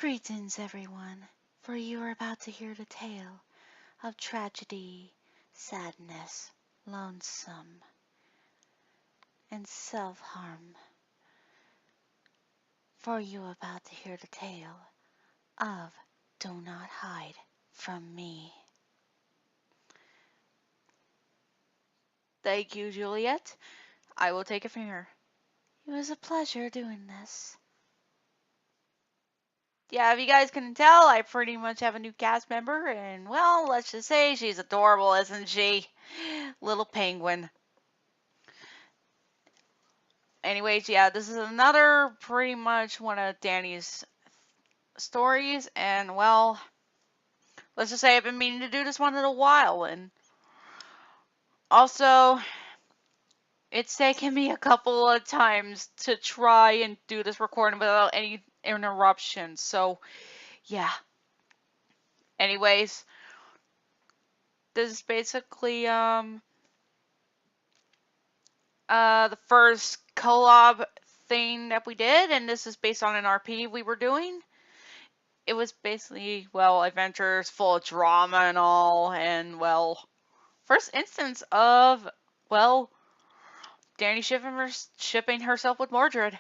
Greetings, everyone, for you are about to hear the tale of tragedy, sadness, lonesome, and self-harm. For you are about to hear the tale of Do Not Hide from Me. Thank you, Juliet. I will take it from here. It was a pleasure doing this. Yeah, if you guys can tell, I pretty much have a new cast member, and well, let's just say she's adorable, isn't she? Little penguin. Anyways, yeah, this is another pretty much one of Danny's stories, and well, let's just say I've been meaning to do this one in a while, and also, it's taken me a couple of times to try and do this recording without any interruptions, so yeah. Anyways, this is basically the first collab thing that we did, and this is based on an RP we were doing. It was basically, well, adventures full of drama and all, and well, first instance of, well, Danny shipping herself with Mordred.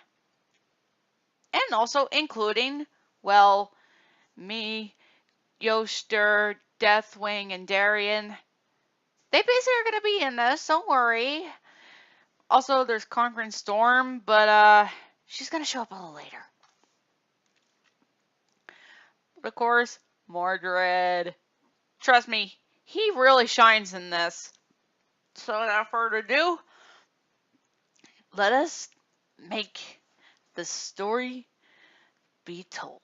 And also including, well, me, Yoster, Deathwing, and Darian. They basically are gonna be in this, don't worry. Also, there's Conquering Storm, but she's gonna show up a little later. But of course, Mordred. Trust me, he really shines in this. So without further ado, let us make the story be told.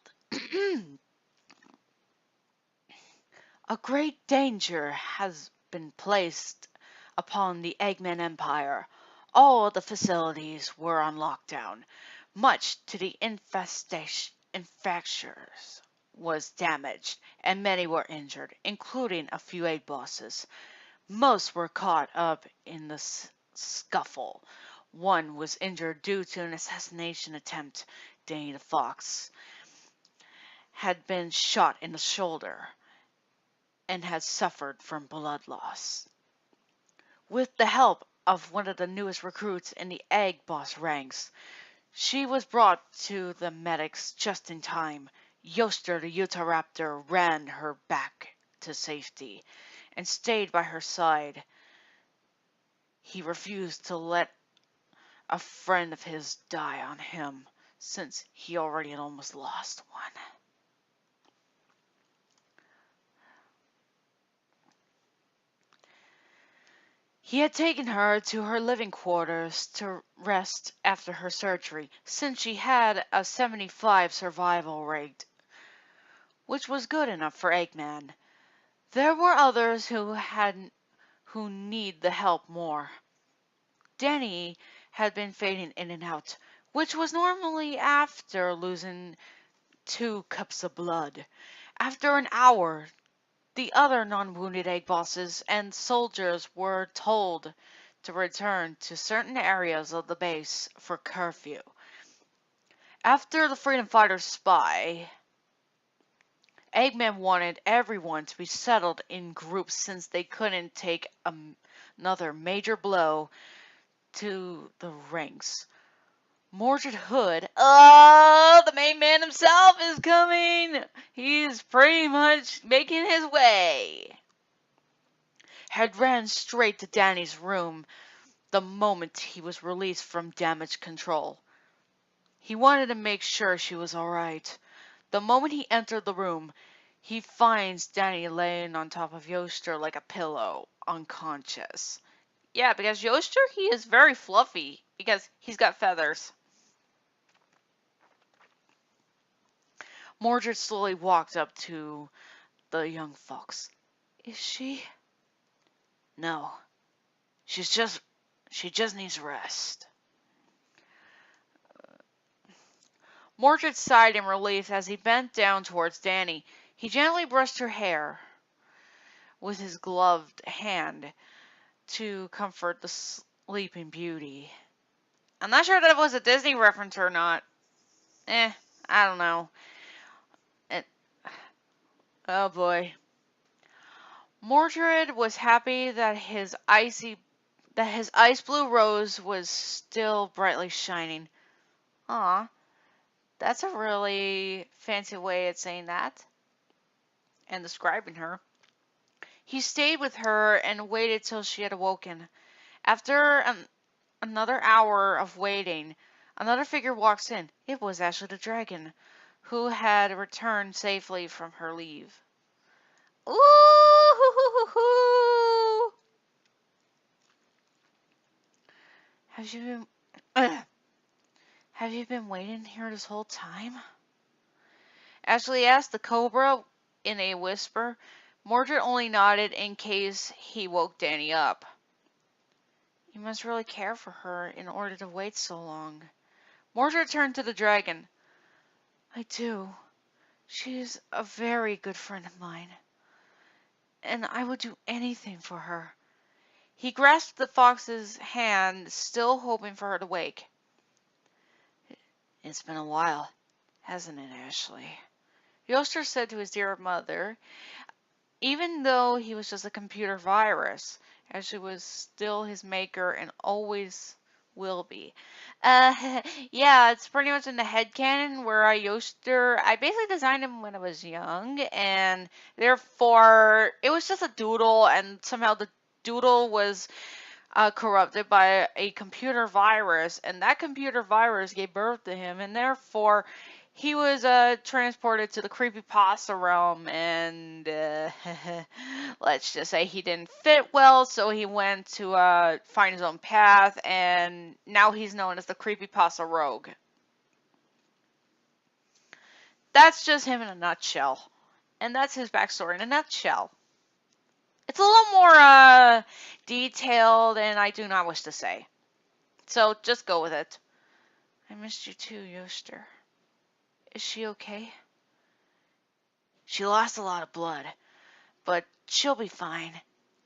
A great danger has been placed upon the Eggman Empire. All the facilities were on lockdown. Much to the infectors was damaged, and many were injured, including a few egg bosses. Most were caught up in the scuffle. One was injured due to an assassination attempt. Danny the Fox had been shot in the shoulder and had suffered from blood loss. With the help of one of the newest recruits in the Egg Boss ranks, she was brought to the medics just in time. Yoster the Utahraptor ran her back to safety and stayed by her side. He refused to let a friend of his die on him, since he already had almost lost one. He had taken her to her living quarters to rest after her surgery, since she had a 75 survival rate, which was good enough for Eggman. There were others who need the help more. Danny had been fading in and out, which was normally after losing 2 cups of blood. After an hour, the other non-wounded egg bosses and soldiers were told to return to certain areas of the base for curfew. After the Freedom Fighters spy, Eggman wanted everyone to be settled in groups since they couldn't take another major blow to the ranks. Mordred Hood, the main man himself is coming! He's pretty much making his way. Had ran straight to Danny's room the moment he was released from damage control. He wanted to make sure she was alright. The moment he entered the room, he finds Danny laying on top of Yoster like a pillow, unconscious. Yeah, because Yoster, he is very fluffy, because he's got feathers. Mordred slowly walked up to the young fox. Is she? No. She just needs rest. Mordred sighed in relief as he bent down towards Danny. He gently brushed her hair with his gloved hand to comfort the sleeping beauty. I'm not sure that it was a Disney reference or not. I don't know. Oh boy. Mordred was happy that his ice blue rose was still brightly shining. Aw, that's a really fancy way of saying that and describing her. He stayed with her and waited till she had awoken. After another hour of waiting, another figure walks in. It was Ashley the dragon, who had returned safely from her leave. Ooh! Have you been have you been waiting here this whole time? Ashley asked the cobra in a whisper. Mordred only nodded in case he woke Danny up. You must really care for her in order to wait so long. Mordred turned to the dragon. I do. She is a very good friend of mine, and I would do anything for her. He grasped the fox's hand, still hoping for her to wake. It's been a while, hasn't it, Ashley? Yoster said to his dear mother, even though he was just a computer virus, Ashley was still his maker and always will be. Yeah, it's pretty much in the headcanon where I basically designed him when I was young, and therefore it was just a doodle, and somehow the doodle was corrupted by a computer virus, and that computer virus gave birth to him, and therefore he was transported to the creepypasta realm, and let's just say he didn't fit well, so he went to find his own path, and now he's known as the creepypasta rogue. That's just him in a nutshell, and that's his backstory in a nutshell. It's a little more detailed, and I do not wish to say. So just go with it. I missed you too, Yoster. Is she okay? She lost a lot of blood, but she'll be fine.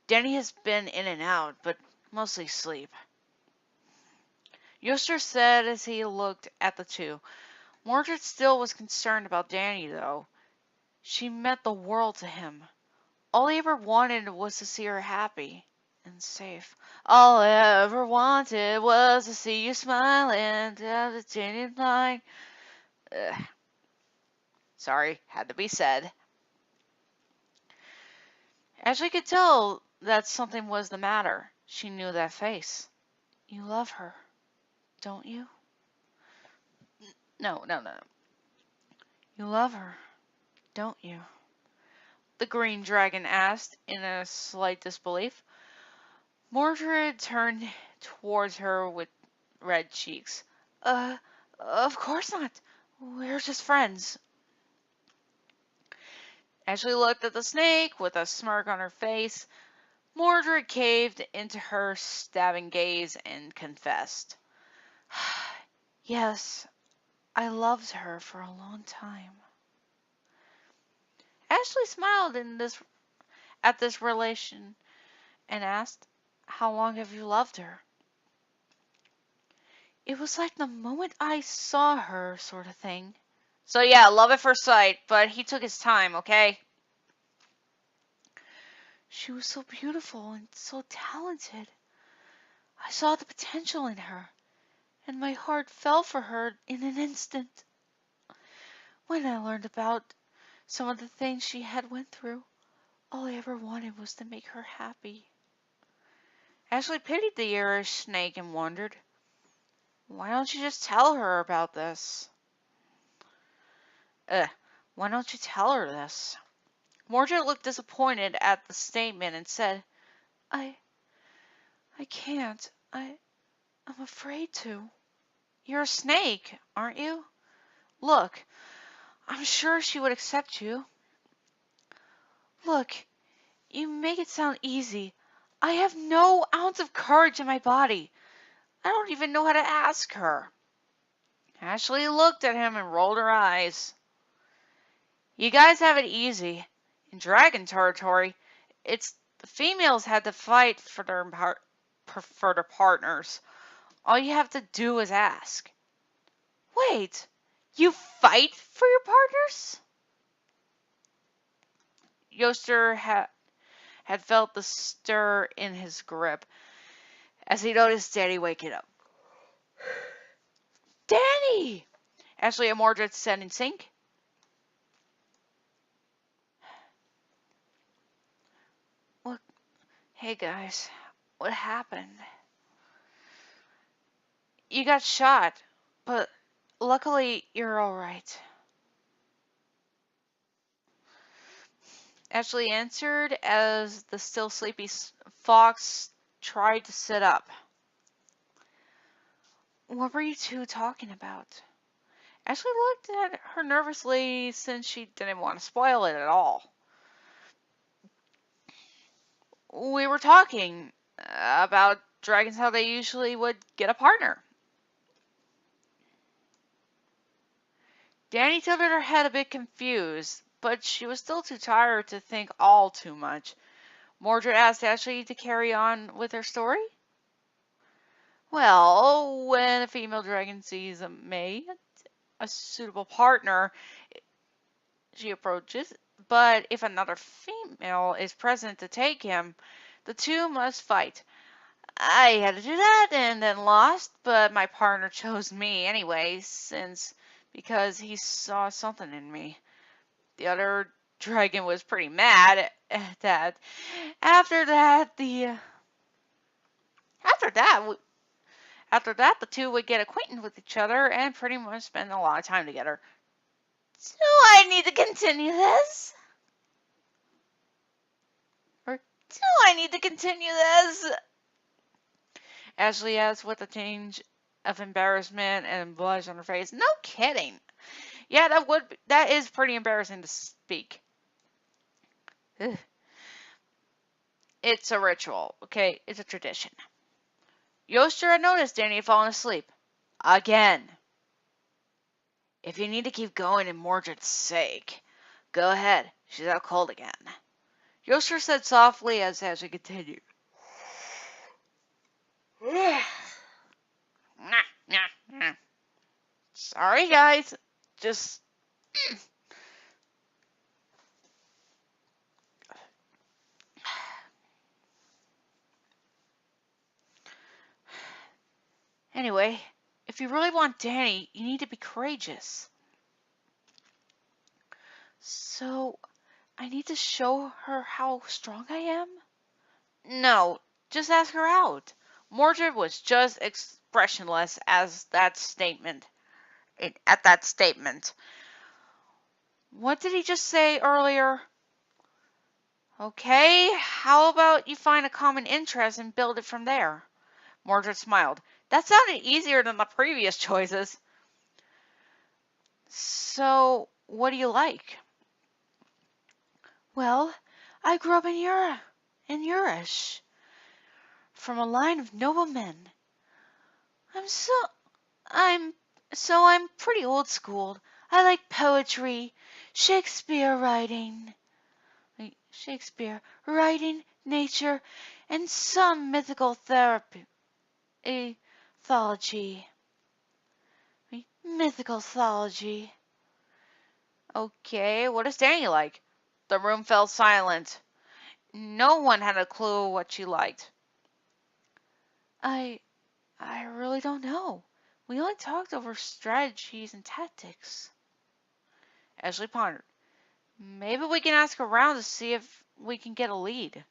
Danny has been in and out, but mostly sleep. Yoster said as he looked at the two. Mordred still was concerned about Danny, though. She meant the world to him. All he ever wanted was to see her happy and safe. All I ever wanted was to see you smiling down the tinted line. Ugh. Sorry, had to be said. Ashley could tell that something was the matter. She knew that face. You love her, don't you? No, no, no. You love her, don't you? The green dragon asked in a slight disbelief. Mordred turned towards her with red cheeks. Uh, of course not. We're just friends. Ashley looked at the snake with a smirk on her face. Mordred caved into her stabbing gaze and confessed. Yes, I loved her for a long time. Ashley smiled at this relation and asked, how long have you loved her? It was like the moment I saw her sort of thing. So yeah, love at first sight, but he took his time, okay? She was so beautiful and so talented. I saw the potential in her, and my heart fell for her in an instant. When I learned about some of the things she had went through, all I ever wanted was to make her happy. Ashley pitied the Irish snake and wondered, why don't you just tell her about this? Why don't you tell her this? Mordred looked disappointed at the statement and said, I can't. I'm afraid to. You're a snake, aren't you? Look, I'm sure she would accept you. Look, you make it sound easy. I have no ounce of courage in my body. I don't even know how to ask her. Ashley looked at him and rolled her eyes. You guys have it easy. In dragon territory, it's the females had to fight for their partners. All you have to do is ask. Wait, you fight for your partners? Yoster had felt the stir in his grip as he noticed Danny waking up. Danny! Ashley and Mordred said in sync. What? Hey guys, what happened? You got shot, but luckily you're alright. Ashley answered as the still sleepy fox tried to sit up. What were you two talking about? Ashley looked at her nervously since she didn't want to spoil it at all. We were talking about dragons, how they usually would get a partner. Danny tilted her head a bit confused, but she was still too tired to think all too much. Mordred asked Ashley to carry on with her story. Well, when a female dragon sees a mate, a suitable partner, she approaches, but if another female is present to take him, the two must fight. I had to do that and then lost, but my partner chose me anyway, because he saw something in me. The other dragon was pretty mad at that. After that, the two would get acquainted with each other and pretty much spend a lot of time together. Do I need to continue this? Or do I need to continue this? Ashley asked with a tinge of embarrassment and blush on her face. No kidding. Yeah, that is pretty embarrassing to speak. Ugh. It's a ritual, okay? It's a tradition. Yoster had noticed Danny had fallen asleep. Again. If you need to keep going in Mordred's sake, go ahead. She's out cold again. Yoster said softly as Ashley continued. Sorry, guys. Just... Anyway, if you really want Danny, you need to be courageous. So, I need to show her how strong I am? No, just ask her out. Mordred was just expressionless at that statement. What did he just say earlier? Okay, how about you find a common interest and build it from there? Mordred smiled. That sounded easier than the previous choices. So, what do you like? Well, I grew up in Urish, from a line of noblemen. I'm so, I'm, I'm pretty old school. I like poetry, Shakespeare writing, nature, and some mythical mythology. Mythology. Okay, what does Danny like? The room fell silent. No one had a clue what she liked. I really don't know. We only talked over strategies and tactics. Ashley pondered. Maybe we can ask around to see if we can get a lead.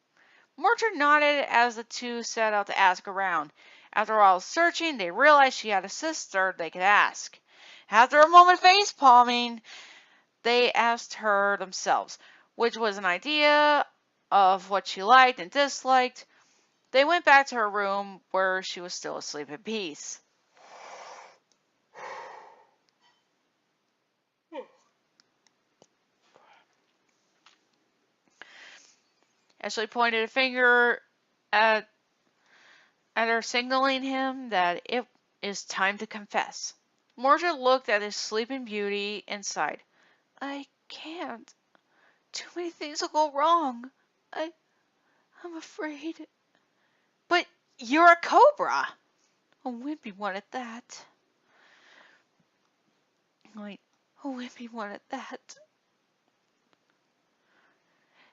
Mordred nodded as the two set out to ask around. After all searching, they realized she had a sister they could ask. After a moment of face palming, they asked her themselves, which was an idea of what she liked and disliked. They went back to her room where she was still asleep at peace. Ashley pointed a finger at her, signaling him that it is time to confess. Mordred looked at his sleeping beauty and sighed. I can't. Too many things will go wrong. I'm afraid. But you're a cobra. A wimpy one at that. Wait, a wimpy one at that.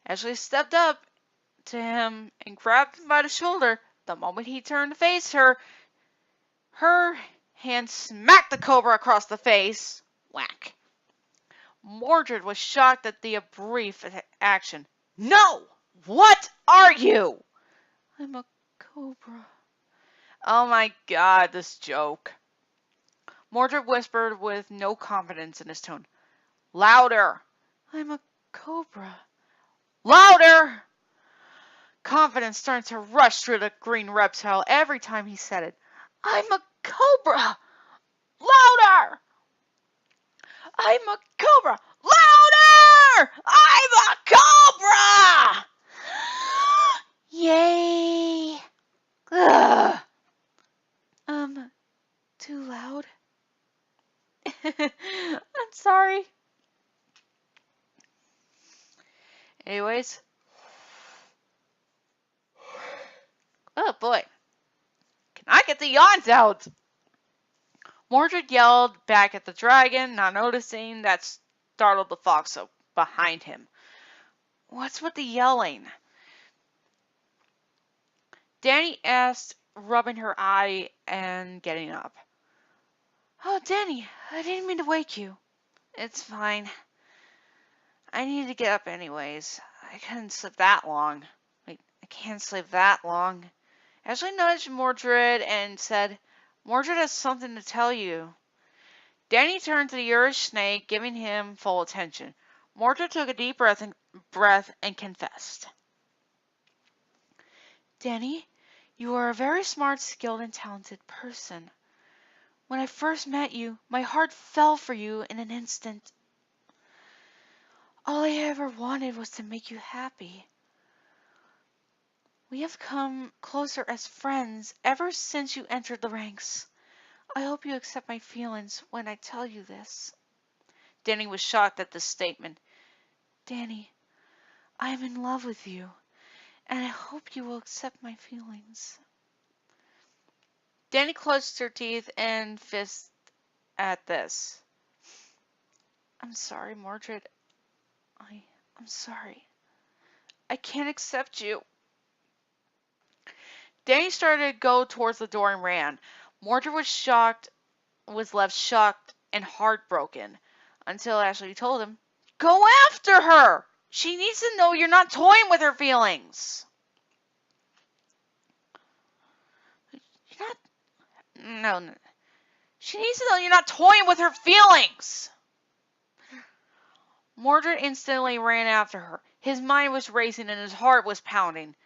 Ashley stepped up to him and grabbed him by the shoulder. The moment he turned to face her, her hand smacked the cobra across the face. Whack. Mordred was shocked at the brief action. No! What are you? I'm a cobra. Oh my god, this joke. Mordred whispered with no confidence in his tone. Louder! I'm a cobra. Louder! Confidence started to rush through the green reptile every time he said it. I'm a cobra! Louder! I'm a cobra! Louder! I'm a cobra! Yay! Ugh. Too loud? I'm sorry. Anyways. Oh boy. Can I get the yawns out? Mordred yelled back at the dragon, not noticing that startled the fox behind him. What's with the yelling? Danny asked, rubbing her eye and getting up. Oh, Danny, I didn't mean to wake you. It's fine. I needed to get up anyways. I couldn't sleep that long. Wait, I can't sleep that long. Ashley nudged Mordred and said, Mordred has something to tell you. Danny turned to the Irish snake, giving him full attention. Mordred took a deep breath and confessed. Danny, you are a very smart, skilled, and talented person. When I first met you, my heart fell for you in an instant. All I ever wanted was to make you happy. We have come closer as friends ever since you entered the ranks. I hope you accept my feelings when I tell you this. Danny was shocked at this statement. Danny, I am in love with you, and I hope you will accept my feelings. Danny clenched her teeth and fists at this. I'm sorry, Mordred. I'm sorry. I can't accept you. Danny started to go towards the door and ran. Mordred was left shocked and heartbroken until Ashley told him, Go after her! She needs to know you're not toying with her feelings. You're not... No. She needs to know you're not toying with her feelings. Mordred instantly ran after her. His mind was racing and his heart was pounding.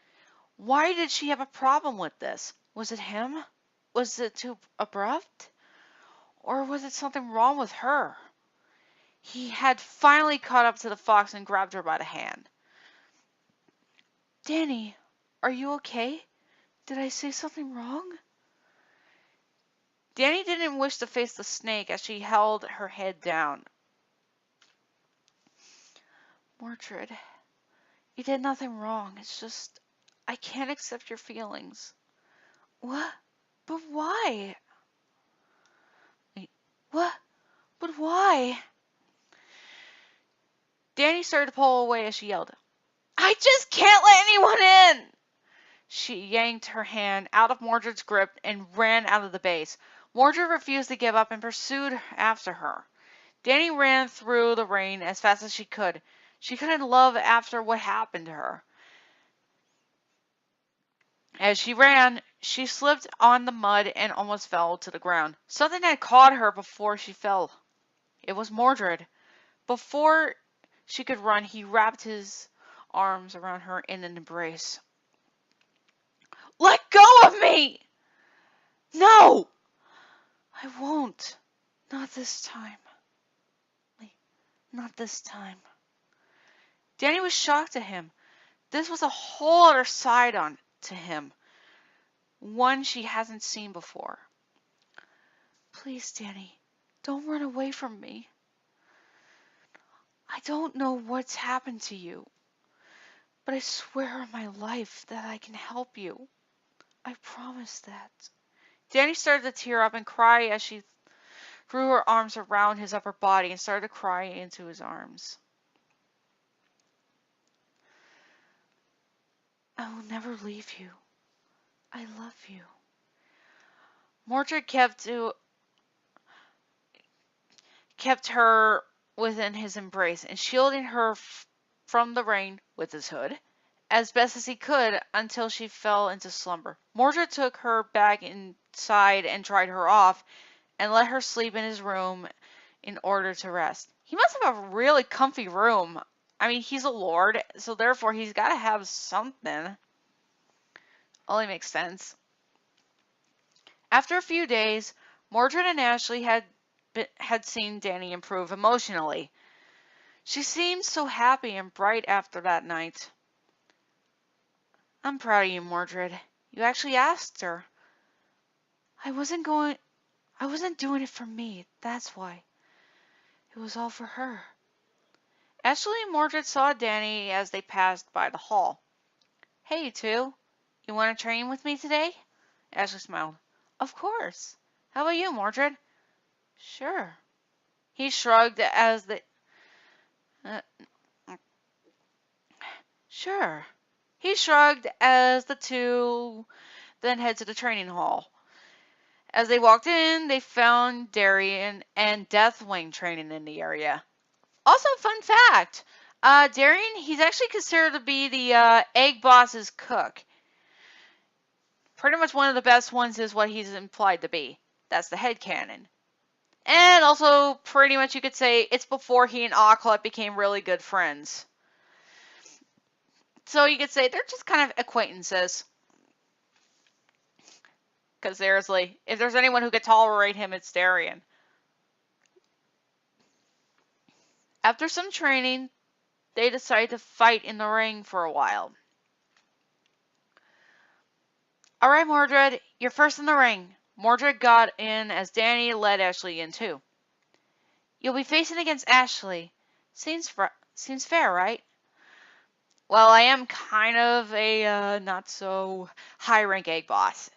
Why did she have a problem with this? Was it him? Was it too abrupt? Or was it something wrong with her? He had finally caught up to the fox and grabbed her by the hand. Danny, are you okay? Did I say something wrong? Danny didn't wish to face the snake as she held her head down. Mordred, you did nothing wrong. It's just, I can't accept your feelings. What? But why? What? But why? Danny started to pull away as she yelled, I just can't let anyone in! She yanked her hand out of Mordred's grip and ran out of the base. Mordred refused to give up and pursued after her. Danny ran through the rain as fast as she could. She couldn't love after what happened to her. As she ran, she slipped on the mud and almost fell to the ground. Something had caught her before she fell. It was Mordred. Before she could run, he wrapped his arms around her in an embrace. Let go of me! No! I won't. Not this time. Not this time. Danny was shocked at him. This was a whole other side to him. One she hasn't seen before. Please, Danny, don't run away from me. I don't know what's happened to you, but I swear on my life that I can help you. I promise that. Danny started to tear up and cry as she threw her arms around his upper body and started to cry into his arms. I will never leave you. I love you. Mordred kept her within his embrace and shielding her from the rain with his hood as best as he could until she fell into slumber. Mordred took her back inside and dried her off and let her sleep in his room in order to rest. He must have a really comfy room. I mean, he's a lord, so therefore he's got to have something. Only makes sense. After a few days, Mordred and Ashley had seen Dany improve emotionally. She seemed so happy and bright after that night. I'm proud of you, Mordred. You actually asked her. I wasn't doing it for me, that's why. It was all for her. Ashley and Mordred saw Dany as they passed by the hall. Hey, you two. You want to train with me today? Ashley smiled. Of course. How about you, Mordred? Sure. He shrugged as the... Uh, sure. He shrugged as the two then head to the training hall. As they walked in, they found Darian and Deathwing training in the area. Also, fun fact, Darian, he's actually considered to be the egg boss's cook. Pretty much one of the best ones is what he's implied to be. That's the headcanon. And also, pretty much you could say it's before he and Aklat became really good friends. So you could say they're just kind of acquaintances. Because seriously, if there's anyone who could tolerate him, it's Darian. After some training, they decide to fight in the ring for a while. Alright, Mordred, you're first in the ring. Mordred got in as Dany led Ashley in too. You'll be facing against Ashley. Seems fair, right? Well, I am kind of a not so high rank egg boss.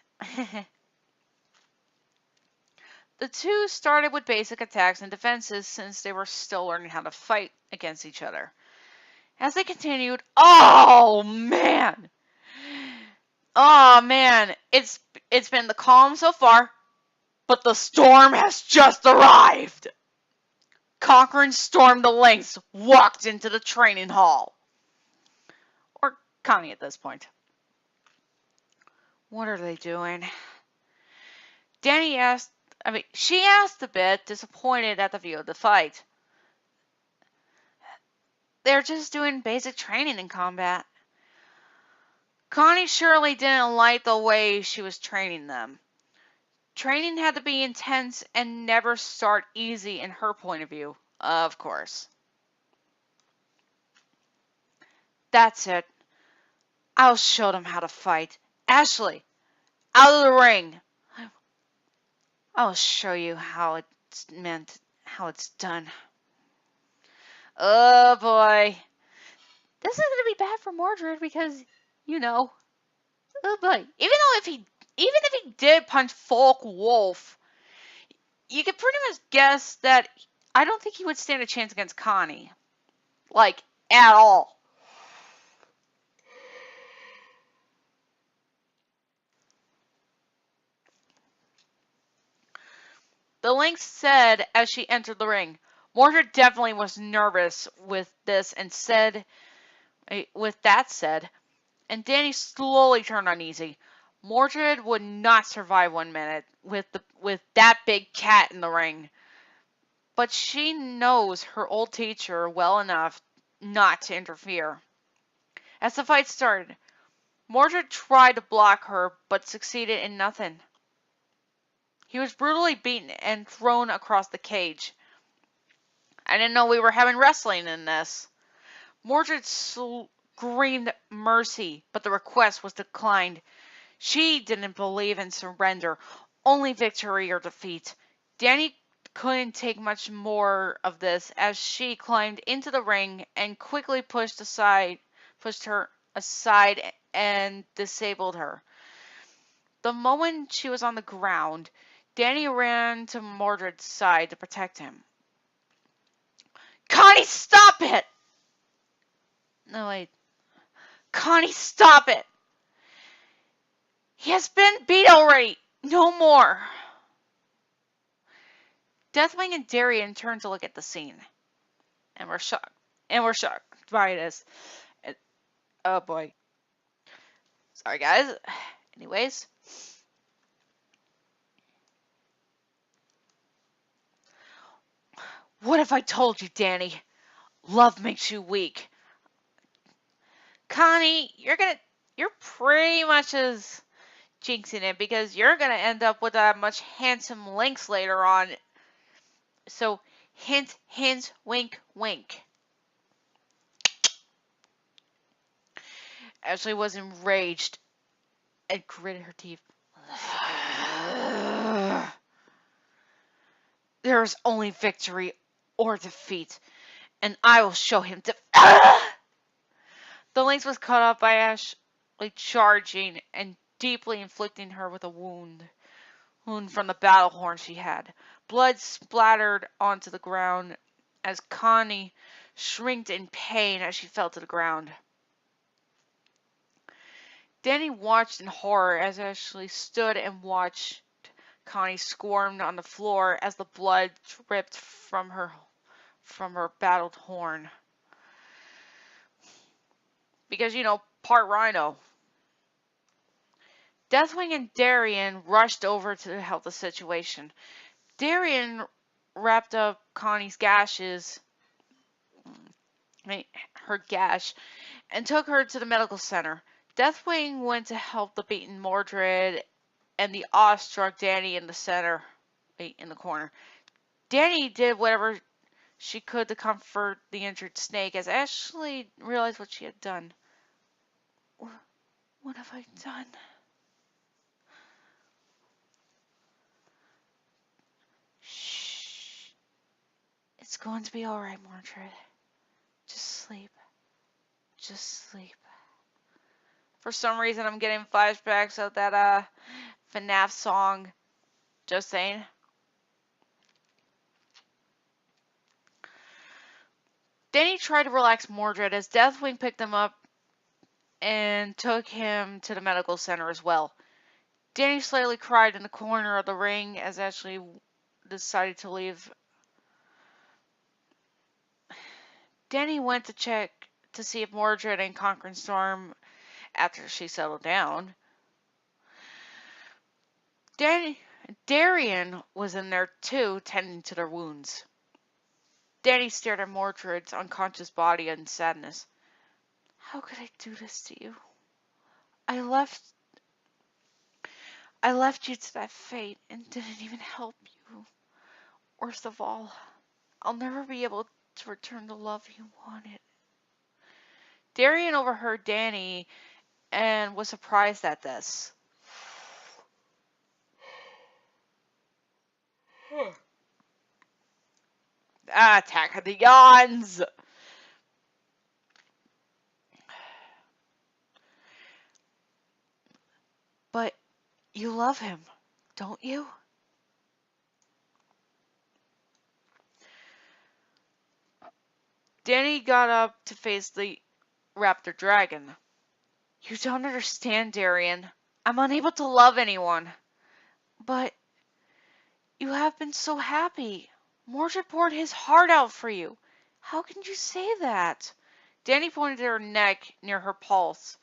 The two started with basic attacks and defenses since they were still learning how to fight against each other. As they continued, oh man, it's been the calm so far, but the storm has just arrived. Conquering stormed the lengths, walked into the training hall. Or Connie at this point. What are they doing? She asked a bit, disappointed at the view of the fight. They're just doing basic training in combat. Connie surely didn't like the way she was training them. Training had to be intense and never start easy in her point of view, of course. That's it. I'll show them how to fight. Ashley, out of the ring. I'll show you how it's done. Oh boy. This is gonna be bad for Mordred because, oh boy. Even if he did punch Folk Wolf, you could pretty much guess that I don't think he would stand a chance against Connie. Like, at all. The Lynx said as she entered the ring. Mordred definitely was nervous with this and with that said, and Dany slowly turned uneasy. Mordred would not survive 1 minute with that big cat in the ring. But she knows her old teacher well enough not to interfere. As the fight started, Mordred tried to block her but succeeded in nothing. He was brutally beaten and thrown across the cage. I didn't know we were having wrestling in this. Mordred screamed mercy, but the request was declined. She didn't believe in surrender, only victory or defeat. Dany couldn't take much more of this as she climbed into the ring and quickly pushed her aside and disabled her. The moment she was on the ground, Dany ran to Mordred's side to protect him. Connie, stop it! No, wait. Connie, stop it! He has been beat already. No more. Deathwing and Darien turned to look at the scene, and were shocked. By this. Oh boy. Sorry, guys. Anyways. What if I told you, Danny? Love makes you weak. Connie, you're pretty much as jinxing it because you're gonna end up with a much handsome Lynx later on. So, hint, hint, wink, wink. Ashley was enraged and gritted her teeth. There is only victory or defeat, and I will show him The Lynx was caught up by Ashley charging and deeply inflicting her with a wound from the battle horn she had. Blood splattered onto the ground as Connie shrieked in pain as she fell to the ground. Danny watched in horror as Ashley stood and watched Connie squirmed on the floor as the blood dripped from her battled horn. Because, part rhino. Deathwing and Darien rushed over to help the situation. Darien wrapped up Connie's her gash, and took her to the medical center. Deathwing went to help the beaten Mordred and the awestruck Danny in the corner. Danny did whatever she could to comfort the injured snake as Ashley realized what she had done. What have I done? Shh. It's going to be alright, Mordred. Just sleep. Just sleep. For some reason, I'm getting flashbacks of that FNAF song. Just saying. Danny tried to relax Mordred as Deathwing picked him up and took him to the medical center as well. Danny slightly cried in the corner of the ring as Ashley decided to leave. Danny went to check to see if Mordred and Conquering Storm after she settled down. Darien was in there too, tending to their wounds. Danny stared at Mordred's unconscious body in sadness. How could I do this to you? I left you to that fate and didn't even help you. Worst of all, I'll never be able to return the love you wanted. Darien overheard Danny and was surprised at this. Attack of the Yawns! But you love him, don't you? Danny got up to face the raptor dragon. You don't understand, Darien. I'm unable to love anyone. But you have been so happy. Mordred poured his heart out for you. How can you say that? Danny pointed to her neck near her pulse.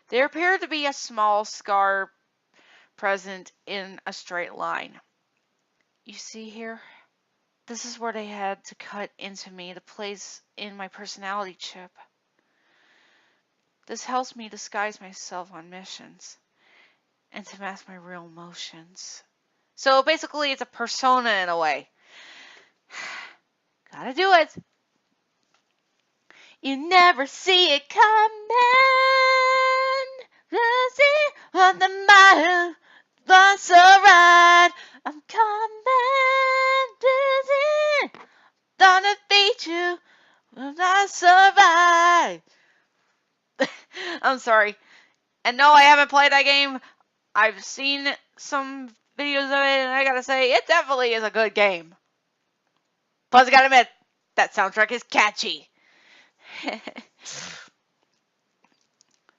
There appeared to be a small scar present in a straight line. You see here? This is where they had to cut into me to place in my personality chip. This helps me disguise myself on missions and to mask my real emotions. So basically it's a persona in a way. Gotta do it. You never see it coming. On the mile, that's alright. I'm coming, dizzy. Don't defeat you, that's alright. I'm sorry. And no, I haven't played that game. I've seen some videos of it, and I gotta say, it definitely is a good game. Plus, I gotta admit, that soundtrack is catchy.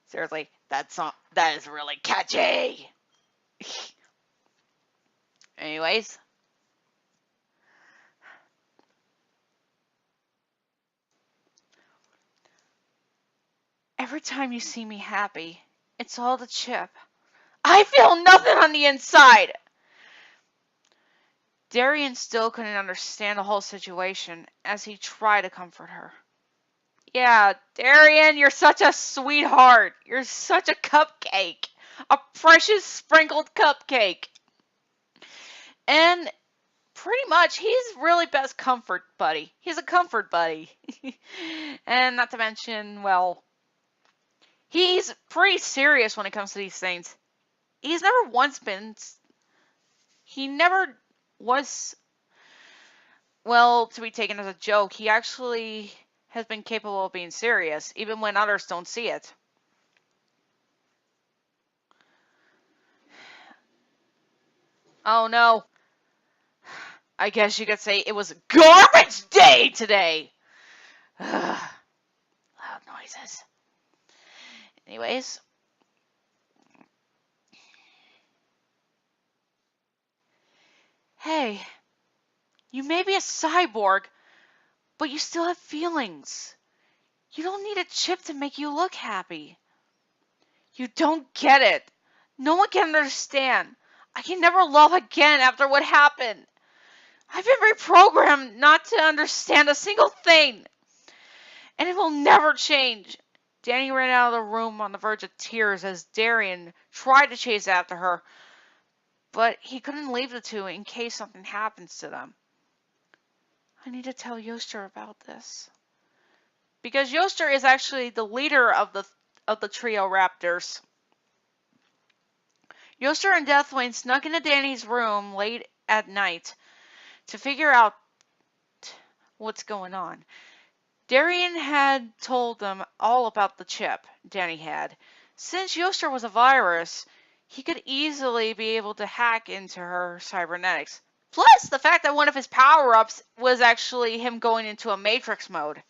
Seriously, That is really catchy. Anyways, every time you see me happy, it's all the chip. I feel nothing on the inside. Darian still couldn't understand the whole situation as he tried to comfort her. Yeah, Darian, you're such a sweetheart. You're such a cupcake. A precious sprinkled cupcake. And pretty much, he's really best comfort buddy. He's a comfort buddy. And not to mention, well, he's pretty serious when it comes to these things. He's never once been. He never was, well, to be taken as a joke. He actually has been capable of being serious, even when others don't see it. Oh no. I guess you could say it was garbage day today. Loud noises. Anyways. Hey, you may be a cyborg, but you still have feelings. You don't need a chip to make you look happy. You don't get it. No one can understand. I can never love again after what happened. I've been reprogrammed not to understand a single thing. And it will never change. Danny ran out of the room on the verge of tears as Darian tried to chase after her, but he couldn't leave the two in case something happens to them. I need to tell Yoster about this. Because Yoster is actually the leader of the trio Raptors. Yoster and Deathwing snuck into Danny's room late at night to figure out what's going on. Darian had told them all about the chip Danny had. Since Yoster was a virus, he could easily be able to hack into her cybernetics. Plus, the fact that one of his power-ups was actually him going into a Matrix mode.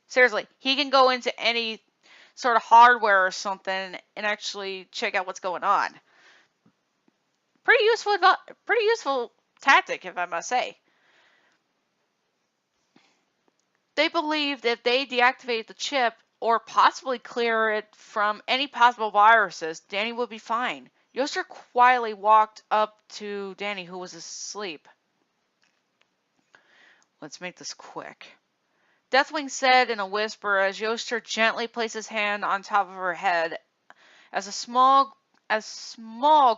Seriously, he can go into any sort of hardware or something and actually check out what's going on. Pretty useful tactic, if I must say. They believed if they deactivate the chip or possibly clear it from any possible viruses, Danny would be fine. Yoster quietly walked up to Danny, who was asleep. Let's make this quick. Deathwing said in a whisper as Yoster gently placed his hand on top of her head as small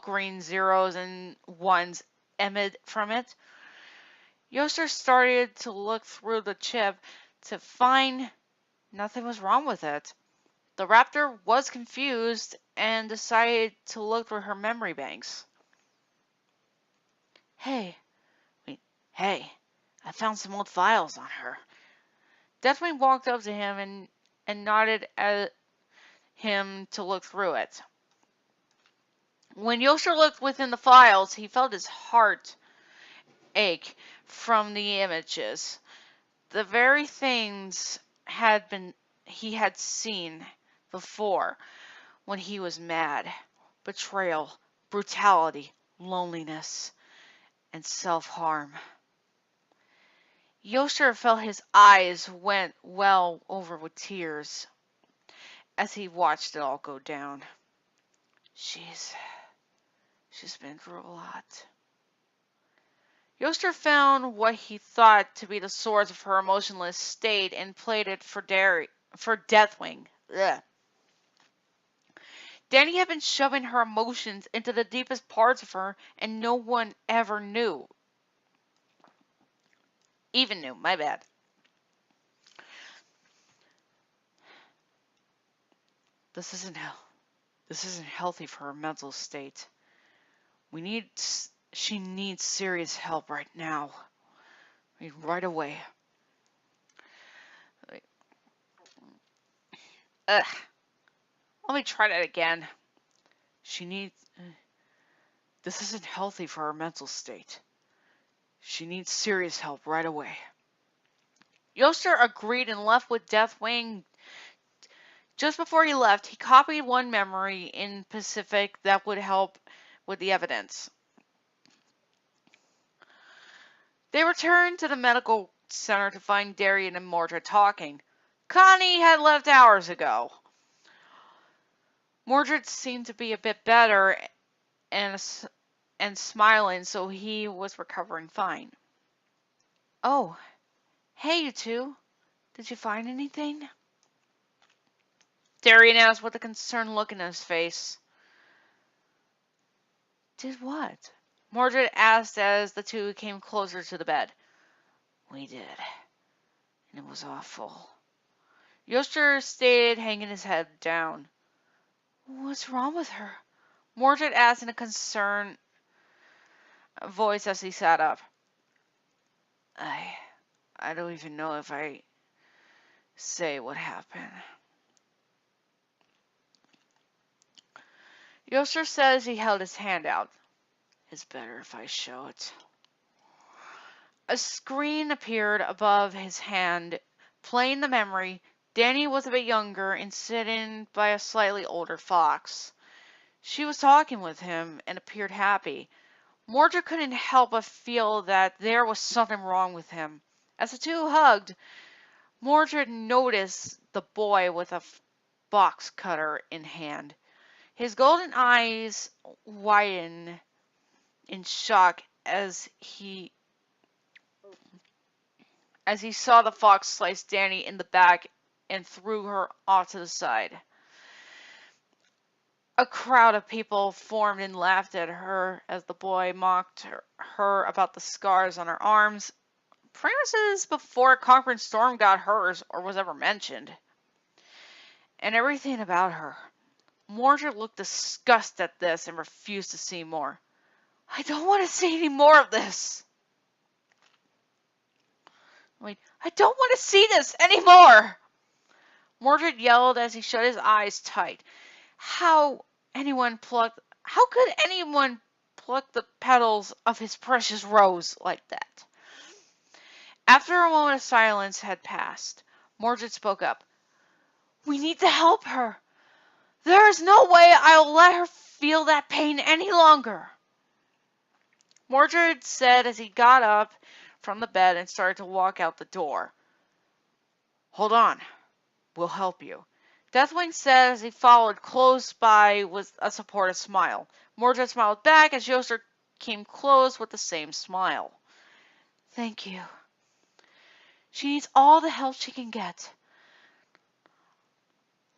green zeros and ones emitted from it. Yoster started to look through the chip to find nothing was wrong with it. The raptor was confused and decided to look through her memory banks. Hey, I found some old files on her. Deathwing walked up to him and nodded at him to look through it. When Yoster looked within the files, he felt his heart ache from the images. The very things he had seen before when he was mad. Betrayal, brutality, loneliness, and self-harm. Yoster felt his eyes went well over with tears as he watched it all go down. She's been through a lot. Yoster found what he thought to be the source of her emotionless state and played it for Deathwing. Ugh. Danny had been shoving her emotions into the deepest parts of her, and no one ever knew. Even knew, my bad. This isn't healthy for her mental state. She needs serious help right now. Right away. Ugh. Let me try that again. This isn't healthy for her mental state. She needs serious help right away. Yoster agreed and left with Deathwing Just before he left, he copied one memory in Pacific that would help with the evidence. They returned to the medical center to find Darian and Mordred talking. Connie had left hours ago. Mordred seemed to be a bit better and smiling, so he was recovering fine. Oh, hey you two. Did you find anything? Darian asked with a concerned look in his face. Did what? Mordred asked as the two came closer to the bed. We did. And it was awful. Yoster stayed hanging his head down. What's wrong with her? Mordred asked in a concerned voice as he sat up. I don't even know if I say what happened. Yoster says he held his hand out. It's better if I show it. A screen appeared above his hand, playing the memory. Danny was a bit younger and sitting by a slightly older fox. She was talking with him and appeared happy. Mordred couldn't help but feel that there was something wrong with him. As the two hugged, Mordred noticed the boy with a box cutter in hand. His golden eyes widened in shock as he saw the fox slice Danny in the back and threw her off to the side. A crowd of people formed and laughed at her as the boy mocked her about the scars on her arms, premises before Conquering Storm got hers or was ever mentioned. And everything about her. Mordred looked disgusted at this and refused to see more. I don't want to see any more of this. I don't want to see this anymore! Mordred yelled as he shut his eyes tight. How could anyone pluck the petals of his precious rose like that? After a moment of silence had passed, Mordred spoke up. We need to help her. There is no way I'll let her feel that pain any longer. Mordred said as he got up from the bed and started to walk out the door. Hold on. We'll help you. Deathwing said as he followed close by with a supportive smile. Mordred smiled back as Yoster came close with the same smile. Thank you. She needs all the help she can get.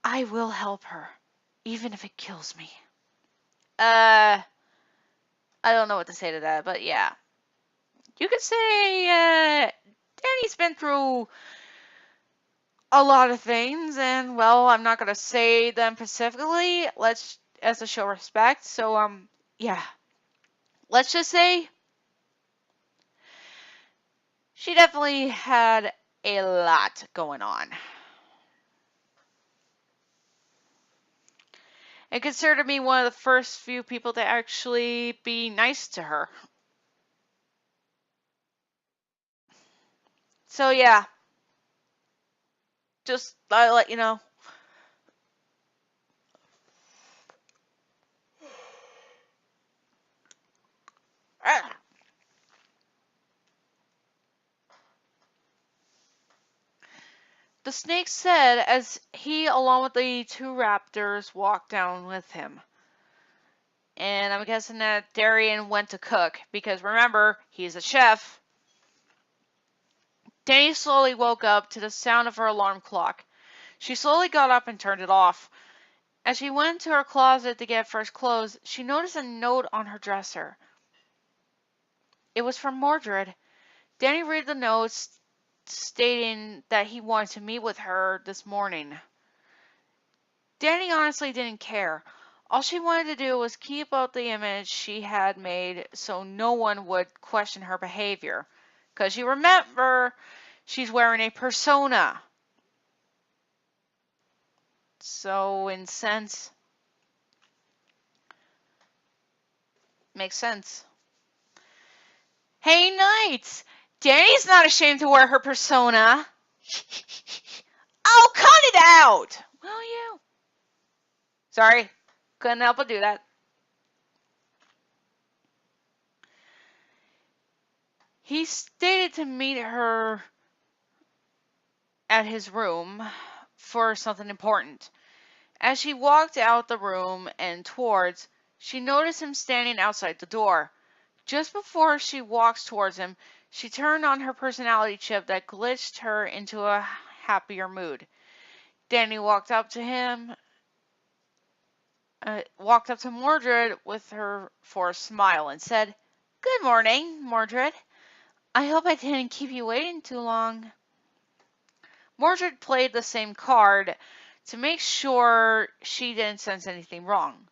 I will help her, even if it kills me. I don't know what to say to that, but yeah. You could say, Danny's been through a lot of things, and, well, I'm not going to say them specifically, as a show respect, so, yeah. Let's just say, she definitely had a lot going on. And considered me one of the first few people to actually be nice to her. So yeah, just I'll let you know. The snake said as he, along with the two raptors, walked down with him. And I'm guessing that Darian went to cook, because remember, he's a chef. Danny slowly woke up to the sound of her alarm clock. She slowly got up and turned it off. As she went into her closet to get fresh clothes, she noticed a note on her dresser. It was from Mordred. Danny read the notes stating that he wanted to meet with her this morning. Danny honestly didn't care. All she wanted to do was keep up the image she had made so no one would question her behavior. Because you remember, she's wearing a persona. So, in sense, makes sense. Hey, Knights! Danny's not ashamed to wear her persona. Oh, cut it out! Will you? Sorry, couldn't help but do that. He stated to meet her at his room for something important. As she walked out the room and towards, she noticed him standing outside the door. Just before she walks towards him, she turned on her personality chip that glitched her into a happier mood. Danny walked up to Mordred with her forced smile and said, "Good morning, Mordred. I hope I didn't keep you waiting too long." Mordred played the same card to make sure she didn't sense anything wrong.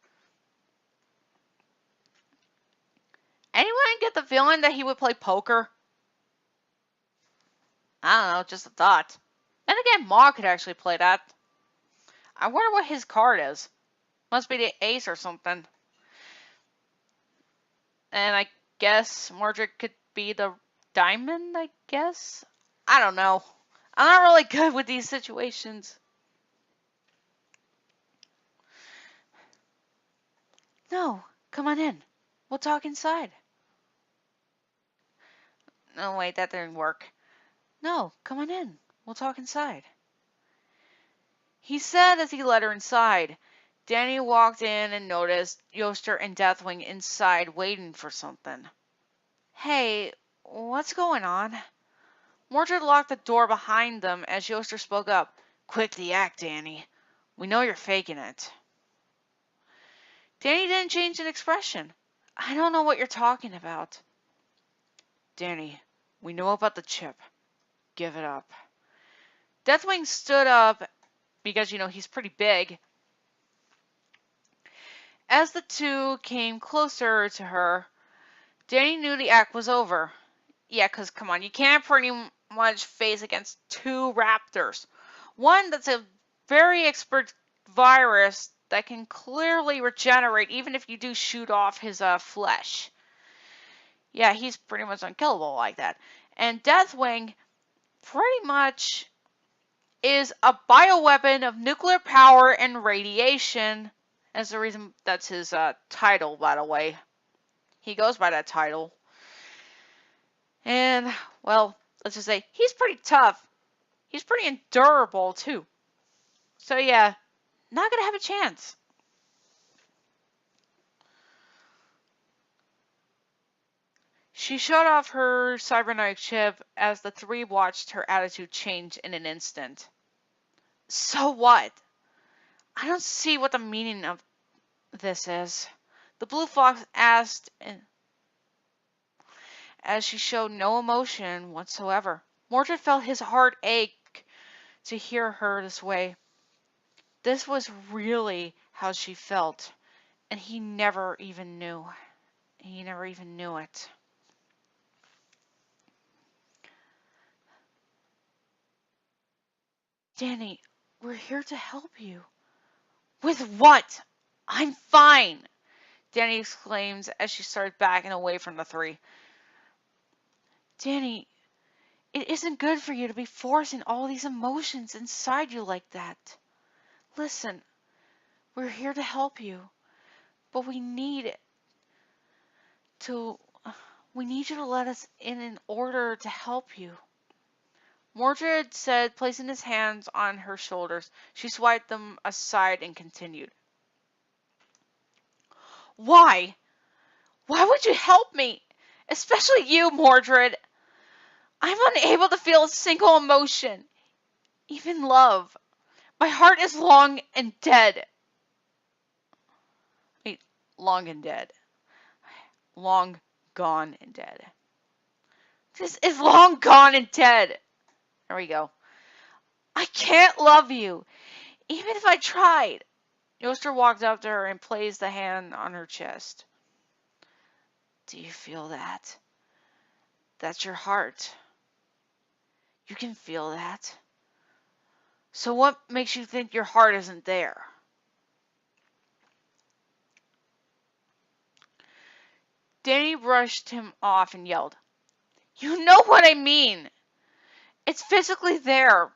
Anyone get the feeling that he would play poker? I don't know, just a thought. Then again, Ma could actually play that. I wonder what his card is. Must be the ace or something. And I guess Mordred could be the diamond, I guess? I don't know. I'm not really good with these situations. No, come on in. We'll talk inside. No, wait, that didn't work. No, come on in. We'll talk inside. He said as he led her inside. Danny walked in and noticed Yoster and Deathwing inside waiting for something. Hey, what's going on? Mordred locked the door behind them as Yoster spoke up. Quick the act, Danny. We know you're faking it. Danny didn't change an expression. I don't know what you're talking about. Danny, we know about the chip. Give it up. Deathwing stood up because, he's pretty big. As the two came closer to her, Danny knew the act was over. Yeah, because, come on, you can't pretty much face against two raptors. One that's a very expert virus that can clearly regenerate even if you do shoot off his flesh. Yeah, he's pretty much unkillable like that. And Deathwing pretty much is a bioweapon of nuclear power and radiation. That's the reason that's his title, by the way. He goes by that title. And, well, let's just say he's pretty tough. He's pretty endurable, too. So, yeah, not going to have a chance. She shut off her cybernetic chip as the three watched her attitude change in an instant. So what? I don't see what the meaning of this is. The blue fox asked as she showed no emotion whatsoever. Mordred felt his heart ache to hear her this way. This was really how she felt, and he never even knew. He never even knew it. Danny, we're here to help you. With what? I'm fine, Danny exclaims as she started backing away from the three. Danny, it isn't good for you to be forcing all these emotions inside you like that. Listen, we're here to help you, but we need you to let us in order to help you. Mordred said, placing his hands on her shoulders. She swiped them aside and continued. Why? Why would you help me? Especially you, Mordred. I'm unable to feel a single emotion, even love. My heart is long and dead. Wait, long and dead. Long gone and dead. This is long gone and dead. There we go. I can't love you, even if I tried. Yoster walked up to her and placed a hand on her chest. Do you feel that? That's your heart. You can feel that. So what makes you think your heart isn't there? Danny brushed him off and yelled, You know what I mean. It's physically there.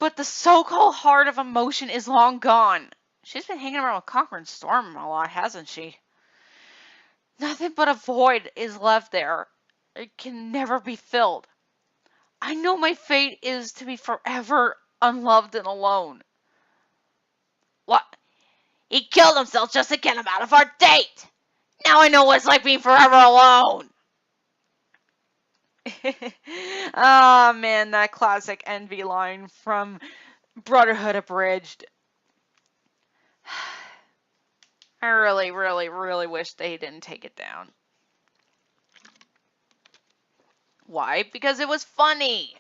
But the so-called heart of emotion is long gone. She's been hanging around with Conquer and Storm a lot, hasn't she? Nothing but a void is left there. It can never be filled. I know my fate is to be forever unloved and alone. What? He killed himself just to get him out of our date! Now I know what it's like being forever alone! Ah, oh, man, that classic envy line from Brotherhood Abridged. I really, really, really wish they didn't take it down. Why? Because it was funny.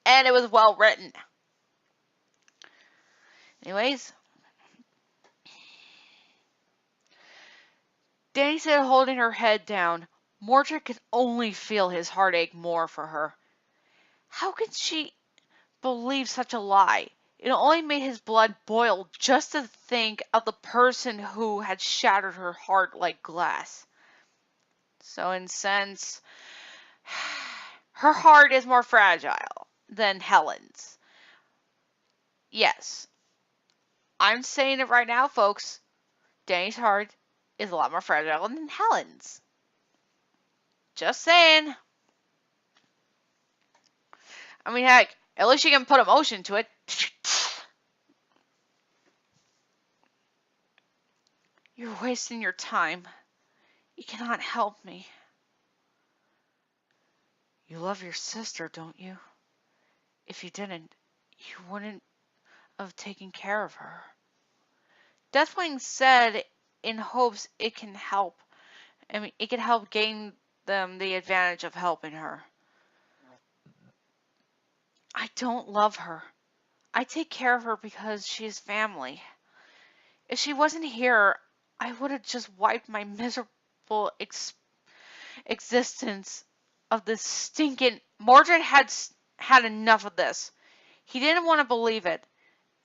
And it was well written. Anyways. Danny said, holding her head down. Mordred could only feel his heartache more for her. How could she believe such a lie? It only made his blood boil just to think of the person who had shattered her heart like glass. So in sense, her heart is more fragile than Helen's. Yes, I'm saying it right now, folks. Danny's heart is a lot more fragile than Helen's. Just saying. I mean, heck, at least you can put emotion to it. You're wasting your time. You cannot help me. You love your sister, don't you? If you didn't, you wouldn't have taken care of her. Deathwing said in hopes it can help. I mean, it can help gain them the advantage of helping her. I don't love her. I take care of her because she is family. If she wasn't here, I would have just wiped my miserable existence of this stinking... Mordred had enough of this. He didn't want to believe it.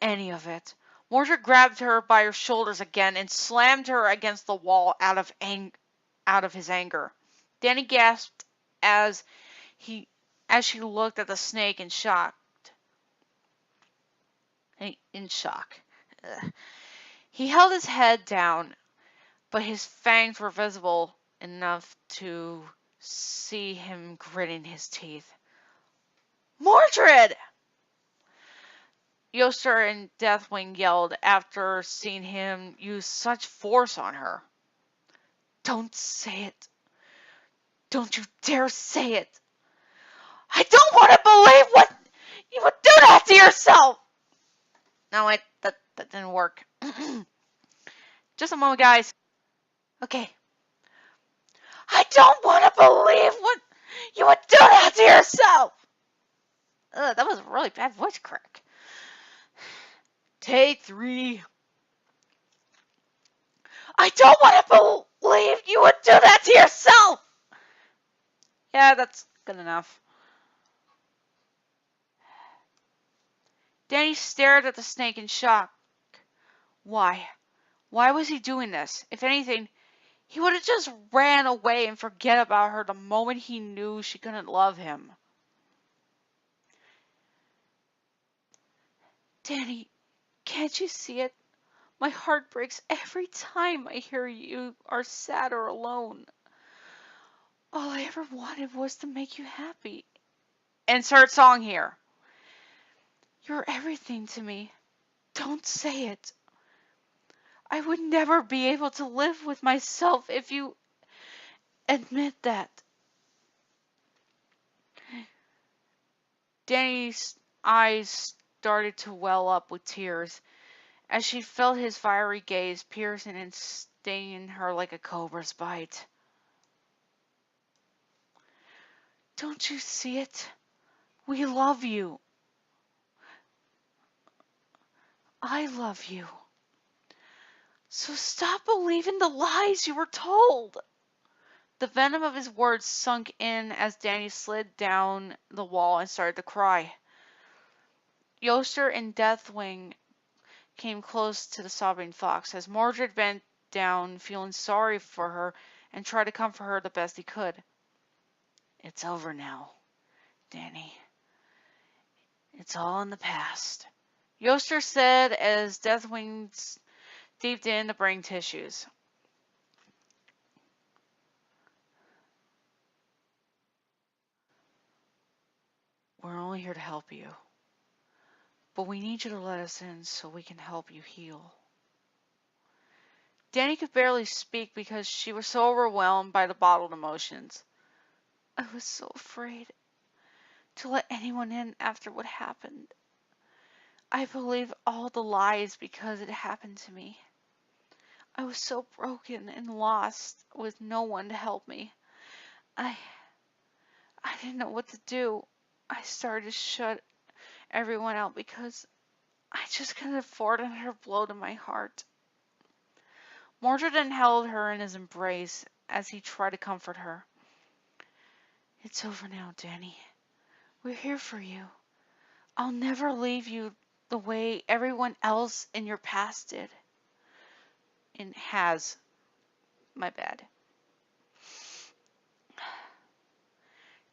Any of it. Mordred grabbed her by her shoulders again and slammed her against the wall out of his anger. Danny gasped as she looked at the snake in shock. Ugh. He held his head down, but his fangs were visible enough to see him gritting his teeth. Mordred! Yoster and Deathwing yelled after seeing him use such force on her. Don't say it. Don't you dare say it. I don't want to believe what you would do that to yourself. No, wait, that didn't work. Just a moment, guys. Okay. I don't want to believe what you would do that to yourself. Ugh, that was a really bad voice crack. Take 3. I don't want to believe you would do that to yourself. Yeah, that's good enough. Danny stared at the snake in shock. Why? Why was he doing this? If anything, he would have just ran away and forget about her the moment he knew she couldn't love him. Danny, can't you see it? My heart breaks every time I hear you are sad or alone. All I ever wanted was to make you happy. Insert song here. You're everything to me. Don't say it. I would never be able to live with myself if you admit that. Danny's eyes started to well up with tears as she felt his fiery gaze piercing and stinging her like a cobra's bite. Don't you see it? We love you. I love you. So stop believing the lies you were told. The venom of his words sunk in as Danny slid down the wall and started to cry. Yoster and Deathwing came close to the sobbing fox as Mordred bent down, feeling sorry for her, and tried to comfort her the best he could. It's over now, Danny. It's all in the past, Yoster said as Deathwing steeped in the brain tissues. We're only here to help you, but we need you to let us in so we can help you heal. Danny could barely speak because she was so overwhelmed by the bottled emotions. I was so afraid to let anyone in after what happened. I believed all the lies because it happened to me. I was so broken and lost with no one to help me. I I didn't know what to do. I started to shut everyone out because I just couldn't afford another blow to my heart. Mordred held her in his embrace as he tried to comfort her. It's over now, Danny. We're here for you. I'll never leave you the way everyone else in your past did. And has. My bad.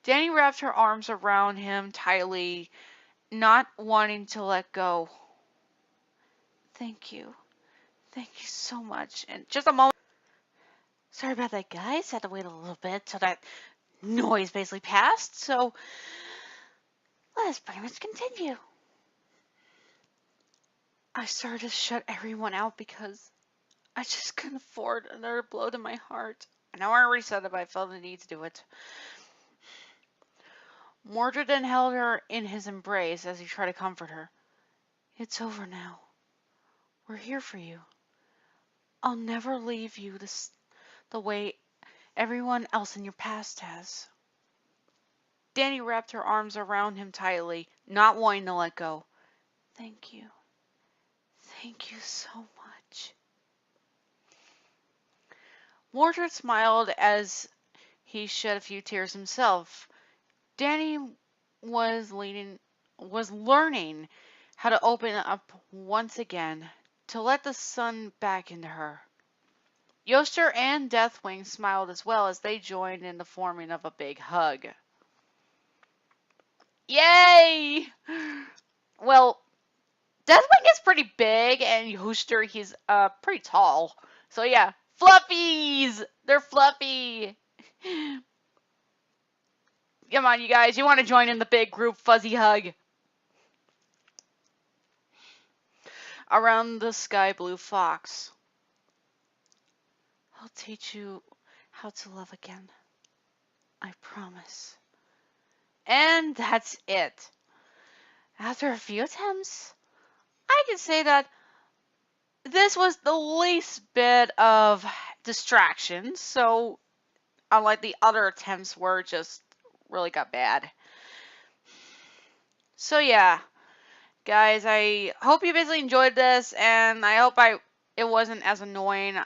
Danny wrapped her arms around him tightly, not wanting to let go. Thank you. Thank you so much. And just a moment. Sorry about that, guys. Had to wait a little bit till that noise basically passed. So let's pretty much continue. I started to shut everyone out because I just couldn't afford another blow to my heart. I know I already said it, but I felt the need to do it. Mordred held her in his embrace as he tried to comfort her. It's over now. We're here for you. I'll never leave you the way everyone else in your past has. Danny wrapped her arms around him tightly, not wanting to let go. Thank you. Thank you so much. Mordred smiled as he shed a few tears himself. Danny was learning how to open up once again, to let the sun back into her. Yoster and Deathwing smiled as well as they joined in the forming of a big hug. Yay! Well, Deathwing is pretty big, and Yoster, he's pretty tall. So yeah, fluffies! They're fluffy! Come on, you guys, you want to join in the big group fuzzy hug? Around the sky blue fox. I'll teach you how to love again. I promise. And that's it. After a few attempts, I can say that this was the least bit of distractions, so unlike the other attempts where it just really got bad. So yeah, guys, I hope you basically enjoyed this, and I hope it wasn't as annoying.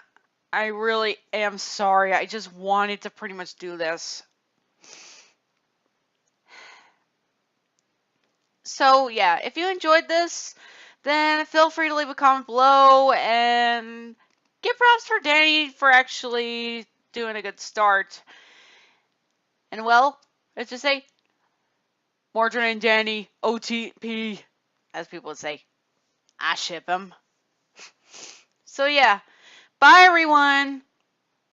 I really am sorry. I just wanted to pretty much do this. So yeah, if you enjoyed this, then feel free to leave a comment below and give props for Danny for actually doing a good start. And well, let's just say, Mordred and Danny, OTP, as people would say. I ship them. So yeah, bye everyone.